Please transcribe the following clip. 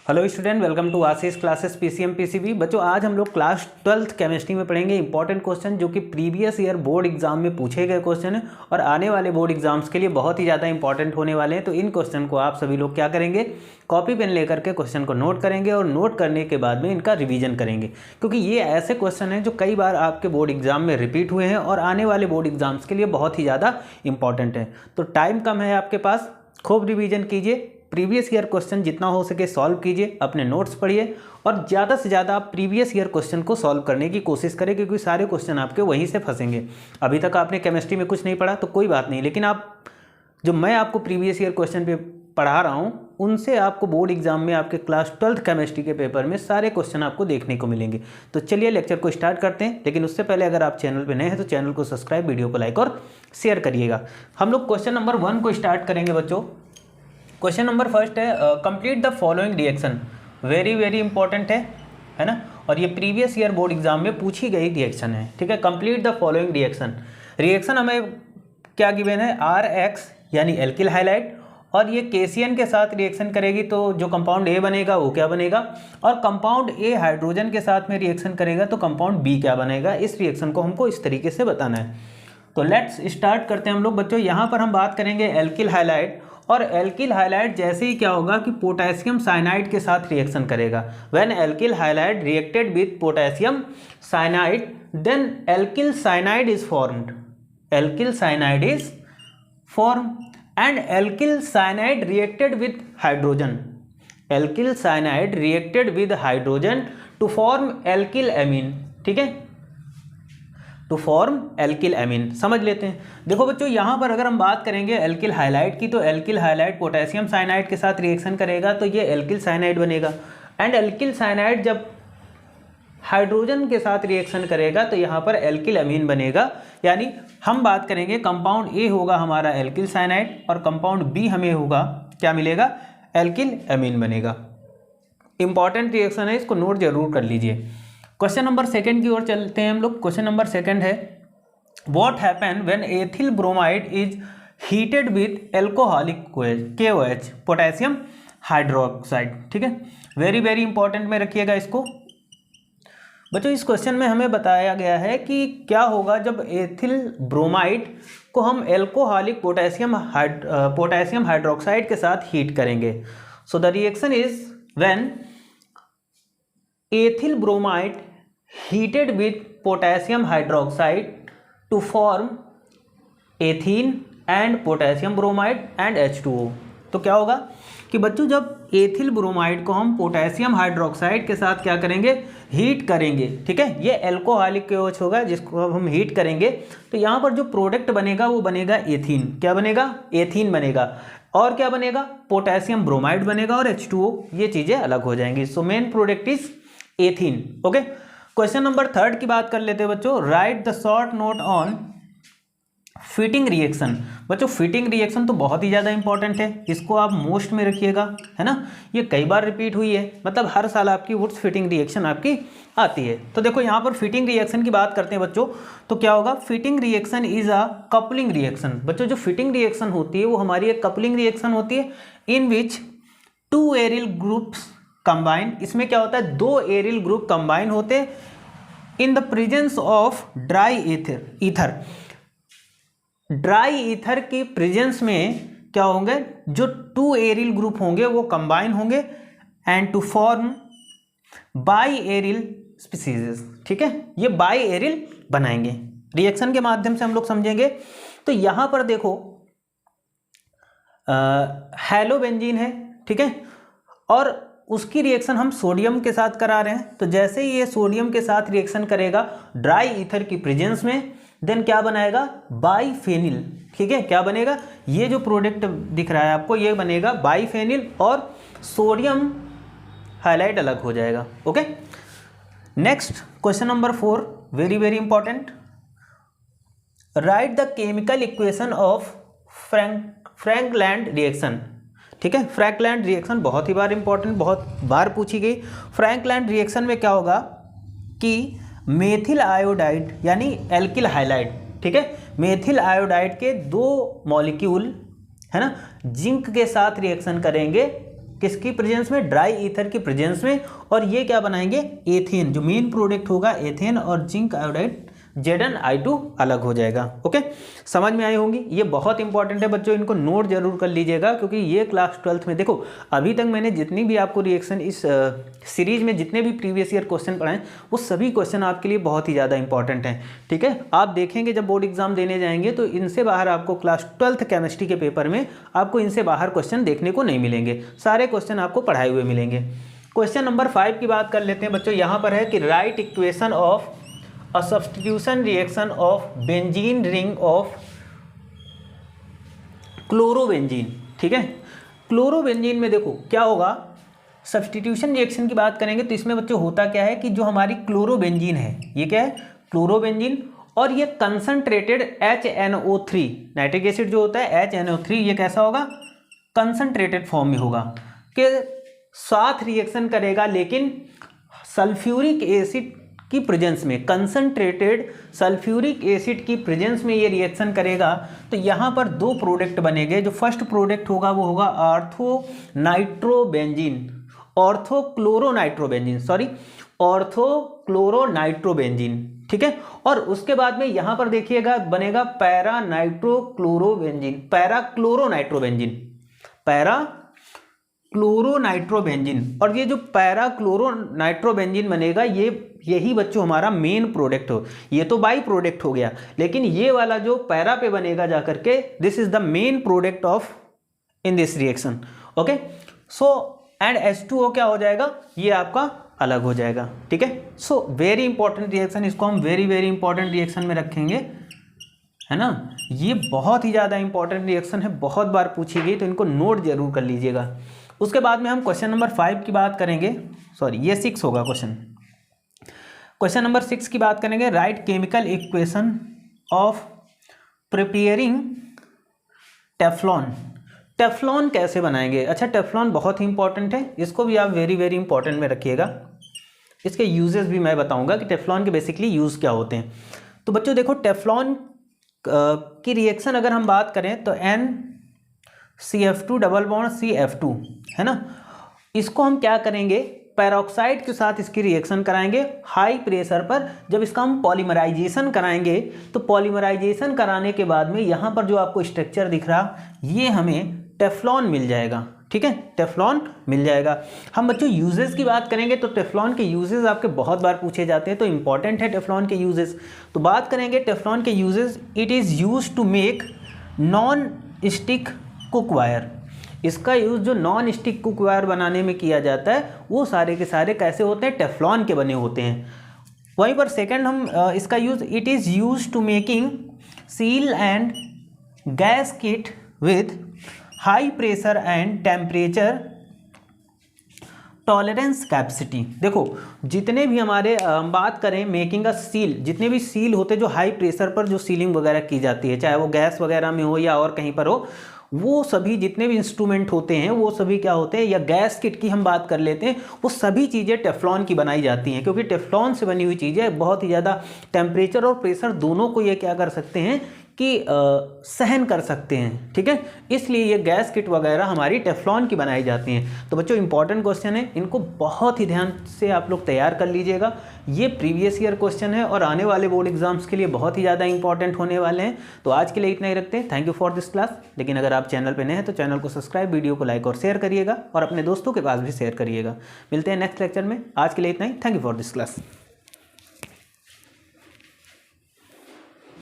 Hello student, welcome to Ashish classes PCM PCB. बच्चों, आज हम लोग क्लास 12th केमिस्ट्री में पढ़ेंगे इंपॉर्टेंट क्वेश्चन जो कि प्रीवियस ईयर बोर्ड एग्जाम में पूछे गए क्वेश्चन है और आने वाले बोर्ड एग्जाम्स के लिए बहुत ही ज़्यादा इंपॉर्टेंट होने वाले हैं। तो इन क्वेश्चन को आप सभी लोग क्या करेंगे, कॉपी पेन लेकर के क्वेश्चन को नोट करेंगे और नोट करने के बाद में इनका रिवीजन करेंगे, क्योंकि ये ऐसे क्वेश्चन हैं जो कई बार आपके बोर्ड एग्जाम में रिपीट हुए हैं और आने वाले बोर्ड एग्जाम्स के लिए बहुत ही ज़्यादा इंपॉर्टेंट है। तो टाइम कम है आपके पास, खूब रिवीजन कीजिए, प्रीवियस ईयर क्वेश्चन जितना हो सके सॉल्व कीजिए, अपने नोट्स पढ़िए और ज़्यादा से ज़्यादा आप प्रीवियस ईयर क्वेश्चन को सॉल्व करने की कोशिश करें, क्योंकि सारे क्वेश्चन आपके वहीं से फंसेंगे। अभी तक आपने केमिस्ट्री में कुछ नहीं पढ़ा तो कोई बात नहीं, लेकिन आप जो मैं आपको प्रीवियस ईयर क्वेश्चन पे पढ़ा रहा हूँ उनसे आपको बोर्ड एग्जाम में आपके क्लास 12th केमिस्ट्री के पेपर में सारे क्वेश्चन आपको देखने को मिलेंगे। तो चलिए लेक्चर को स्टार्ट करते हैं, लेकिन उससे पहले अगर आप चैनल पे नए हैं तो चैनल को सब्सक्राइब, वीडियो को लाइक और शेयर करिएगा। हम लोग क्वेश्चन नंबर 1 को स्टार्ट करेंगे बच्चों। क्वेश्चन नंबर फर्स्ट है, complete the following reaction. Very important है ना, और ये प्रीवियस ईयर बोर्ड एग्जाम में पूछी गई रिएक्शन है। ठीक है, complete the following reaction. Reaction हमें क्या गिवन है, RX यानी एल्किल हाइलाइड, और ये KCN के साथ रिएक्शन करेगी तो जो कंपाउंड A बनेगा वो क्या बनेगा, और कंपाउंड A हाइड्रोजन के साथ में रिएक्शन करेगा तो कंपाउंड B क्या बनेगा। इस रिएक्शन को हमको इस तरीके से बताना है। तो लेट्स स्टार्ट करते हैं हम लोग बच्चों। यहाँ पर हम बात करेंगे एल्किल हाइलाइड, और एल्किल हाइलाइड जैसे ही क्या होगा कि पोटेशियम साइनाइड के साथ रिएक्शन करेगा। When alkyl halide reacted with potassium cyanide then alkyl cyanide is formed. Alkyl cyanide is form and alkyl cyanide reacted with hydrogen. Alkyl cyanide reacted with hydrogen to form alkyl amine. ठीक है, to form alkyl amine. समझ लेते हैं। देखो बच्चों, यहाँ पर अगर हम बात करेंगे एल्किल हाइलाइड की, तो एल्किल हाइलाइड पोटेशियम साइनाइड के साथ रिएक्शन करेगा तो ये एल्किल साइनाइड बनेगा, एंड एल्किल साइनाइड जब हाइड्रोजन के साथ रिएक्शन करेगा तो यहाँ पर एल्किल एमीन बनेगा। यानी हम बात करेंगे कंपाउंड A होगा हमारा एल्किल साइनाइड और कंपाउंड B हमें होगा क्या मिलेगा, एल्किल एमीन बनेगा। इंपॉर्टेंट रिएक्शन है, इसको नोट जरूर कर लीजिए। क्वेश्चन नंबर 2 की ओर चलते हैं हम लोग। क्वेश्चन नंबर 2 है, what happen when ethyl bromide is heated with alcoholic KOH, potassium hydroxide. ठीक है, वेरी इंपॉर्टेंट में रखिएगा इसको बच्चों। इस क्वेश्चन में हमें बताया गया है कि क्या होगा जब एथिल ब्रोमाइड को हम एल्कोहलिक पोटेशियम हाइड्रोक्साइड के साथ हीट करेंगे। So the reaction is when ethyl bromide heated with potassium hydroxide to form ethene and potassium bromide and H2O। तो क्या होगा कि बच्चों जब एथिल ब्रोमाइड को हम पोटेशियम हाइड्रोक्साइड के साथ क्या करेंगे, हीट करेंगे। ठीक है, ये एल्कोहलिक KOH होगा जिसको अब हम हीट करेंगे तो यहाँ पर जो प्रोडक्ट बनेगा वो बनेगा एथीन। क्या बनेगा, एथीन बनेगा। और क्या बनेगा, पोटेशियम ब्रोमाइड बनेगा और H2O। ये चीज़ें अलग हो जाएंगी। So main product is ethene. Okay, question number 3 की बात कर लेते हैं बच्चों। Right the short note on fitting reaction. बच्चों फिटिंग रिएक्शन तो बहुत ही ज़्यादा इंपॉर्टेंट है, इसको आप मोस्ट में रखिएगा, है ना। ये कई बार रिपीट हुई है, मतलब हर साल आपकी वुड्स फिटिंग रिएक्शन आपकी आती है। तो देखो यहाँ पर फिटिंग रिएक्शन की बात करते हैं बच्चों, तो क्या होगा, fitting reaction is a coupling reaction. बच्चों जो फिटिंग रिएक्शन होती है वो हमारी एक कपलिंग रिएक्शन होती है, इन विच 2 एरिल ग्रुप्स कंबाइन। इसमें क्या होता है, 2 एरिल ग्रुप कंबाइन होते हैं in the presence of dry ether. Dry ether की प्रेजेंस में क्या होंगे, जो 2 एरिल ग्रुप होंगे वो कंबाइन होंगे and to form biaryl species. ठीक है, ये बाई एरिल बनाएंगे। रिएक्शन के माध्यम से हम लोग समझेंगे। तो यहां पर देखो हेलोबेंजीन है, ठीक है, और उसकी रिएक्शन हम सोडियम के साथ करा रहे हैं। तो जैसे ही ये सोडियम के साथ रिएक्शन करेगा ड्राई ईथर की प्रेजेंस में, देन क्या बनाएगा, बाईफेनिल। ठीक है, क्या बनेगा, ये जो प्रोडक्ट दिख रहा है आपको ये बनेगा बाईफेनिल और सोडियम हाइलाइट अलग हो जाएगा। Okay, next question number 4, very important. Right the chemical equation of Frankland reaction. ठीक है, फ्रैंकलैंड रिएक्शन बहुत ही बार इंपॉर्टेंट, बहुत बार पूछी गई। फ्रैंकलैंड रिएक्शन में क्या होगा कि मेथिल आयोडाइड यानी एल्किल हाइलाइड, ठीक है, मेथिल आयोडाइड के 2 मॉलिक्यूल है ना जिंक के साथ रिएक्शन करेंगे किसकी प्रेजेंस में, ड्राई ईथर की प्रेजेंस में। और ये क्या बनाएंगे, एथेन, जो मेन प्रोडक्ट होगा एथेन, और जिंक आयोडाइड Zn(I2) अलग हो जाएगा। ओके, समझ में आई होंगी। ये बहुत इंपॉर्टेंट है बच्चों, इनको नोट जरूर कर लीजिएगा, क्योंकि ये क्लास 12th में देखो अभी तक मैंने जितनी भी आपको रिएक्शन इस सीरीज में जितने भी प्रीवियस ईयर क्वेश्चन पढ़ाए वो सभी क्वेश्चन आपके लिए बहुत ही ज़्यादा इंपॉर्टेंट हैं। ठीक है, आप देखेंगे जब बोर्ड एग्जाम देने जाएंगे तो इनसे बाहर आपको क्लास 12th केमिस्ट्री के पेपर में आपको इनसे बाहर क्वेश्चन देखने को नहीं मिलेंगे, सारे क्वेश्चन आपको पढ़ाए हुए मिलेंगे। क्वेश्चन नंबर 5 की बात कर लेते हैं बच्चों। यहाँ पर है कि right equation of a substitution reaction of benzene ring of chlorobenzene. ठीक है, क्लोरोबेंजीन में देखो क्या होगा, सब्सटीट्यूशन रिएक्शन की बात करेंगे तो इसमें बच्चों होता क्या है कि जो हमारी क्लोरोबेंजीन है, ये क्या है, क्लोरोबेंजीन, और ये कंसंट्रेटेड HNO3 नाइट्रिक एसिड जो होता है HNO3, ये कैसा होगा, कंसंट्रेटेड फॉर्म में होगा, कि साथ रिएक्शन करेगा लेकिन सल्फ्यूरिक एसिड की प्रेजेंस में, कंसंट्रेटेड सल्फ्यूरिक एसिड की प्रेजेंस में ये रिएक्शन करेगा। तो यहाँ पर दो प्रोडक्ट बनेंगे। जो फर्स्ट प्रोडक्ट होगा वो होगा ऑर्थोक्लोरोनाइट्रोबेंजीन, ठीक है। और उसके बाद में यहाँ पर देखिएगा बनेगा पैराक्लोरोनाइट्रोबेंजीन। और ये जो पैराक्लोरोनाइट्रोबेंजीन बनेगा यही बच्चों हमारा मेन प्रोडक्ट हो। ये तो बाई प्रोडक्ट हो गया, लेकिन ये वाला जो पैरा पे बनेगा जाकर के, this is the main product of in this reaction. Okay, so and H2O क्या हो जाएगा, ये आपका अलग हो जाएगा। ठीक है, सो वेरी इंपॉर्टेंट रिएक्शन, इसको हम वेरी वेरी इंपॉर्टेंट रिएक्शन में रखेंगे, है ना। ये बहुत ही ज़्यादा इंपॉर्टेंट रिएक्शन है, बहुत बार पूछी गई, तो इनको नोट जरूर कर लीजिएगा। उसके बाद में हम क्वेश्चन नंबर 5 की बात करेंगे, सॉरी ये 6 होगा क्वेश्चन नंबर 6 की बात करेंगे। Right chemical equation of preparing Teflon. Teflon कैसे बनाएंगे, अच्छा टेफ्लॉन बहुत ही इंपॉर्टेंट है, इसको भी आप वेरी वेरी इंपॉर्टेंट में रखिएगा। इसके यूजेस भी मैं बताऊंगा कि टेफ्लॉन के बेसिकली यूज़ क्या होते हैं। तो बच्चों देखो, टेफ्लॉन की रिएक्शन अगर हम बात करें तो NCF2 डबल बॉन्ड CF2 है ना, इसको हम क्या करेंगे, पैरोक्साइड के साथ इसकी रिएक्शन कराएंगे हाई प्रेशर पर। जब इसका हम पॉलीमराइजेशन कराएंगे तो पॉलीमराइजेशन कराने के बाद में यहाँ पर जो आपको स्ट्रक्चर दिख रहा, ये हमें टेफ्लॉन मिल जाएगा। ठीक है, टेफ्लॉन मिल जाएगा। हम बच्चों यूजेस की बात करेंगे तो टेफ्लॉन के यूजेस आपके बहुत बार पूछे जाते हैं, तो इंपॉर्टेंट है टेफ्लॉन के यूजेस। तो बात करेंगे टेफ्लॉन के uses, it is use to make non stick cookware. इसका यूज़ जो नॉन स्टिक कुकवायर बनाने में किया जाता है, वो सारे के सारे कैसे होते हैं, टेफ्लॉन के बने होते हैं। वहीं पर सेकंड हम इसका use, it is use to making seal and gasket with high pressure and temperature tolerance capacity. देखो जितने भी हमारे बात करें मेकिंग अ सील, जितने भी सील होते हैं जो हाई प्रेशर पर जो सीलिंग वगैरह की जाती है, चाहे वो गैस वगैरह में हो या और कहीं पर हो, वो सभी जितने भी इंस्ट्रूमेंट होते हैं वो सभी क्या होते हैं, या गैस किट की हम बात कर लेते हैं, वो सभी चीज़ें टेफ्लॉन की बनाई जाती हैं, क्योंकि टेफ्लॉन से बनी हुई चीज़ें बहुत ही ज़्यादा टेम्परेचर और प्रेशर दोनों को ये क्या कर सकते हैं कि सहन कर सकते हैं। ठीक है, इसलिए ये गैस किट वगैरह हमारी टेफ्लॉन की बनाई जाती हैं। तो बच्चों इंपॉर्टेंट क्वेश्चन है, इनको बहुत ही ध्यान से आप लोग तैयार कर लीजिएगा। ये प्रीवियस ईयर क्वेश्चन है और आने वाले बोर्ड एग्जाम्स के लिए बहुत ही ज़्यादा इंपॉर्टेंट होने वाले हैं। तो आज के लिए इतना ही रखते हैं। Thank you for this class. लेकिन अगर आप चैनल पर नए हैं तो चैनल को सब्सक्राइब, वीडियो को लाइक और शेयर करिएगा, और अपने दोस्तों के पास भी शेयर करिएगा। मिलते हैं नेक्स्ट लेक्चर में। आज के लिए इतना ही। Thank you for this class.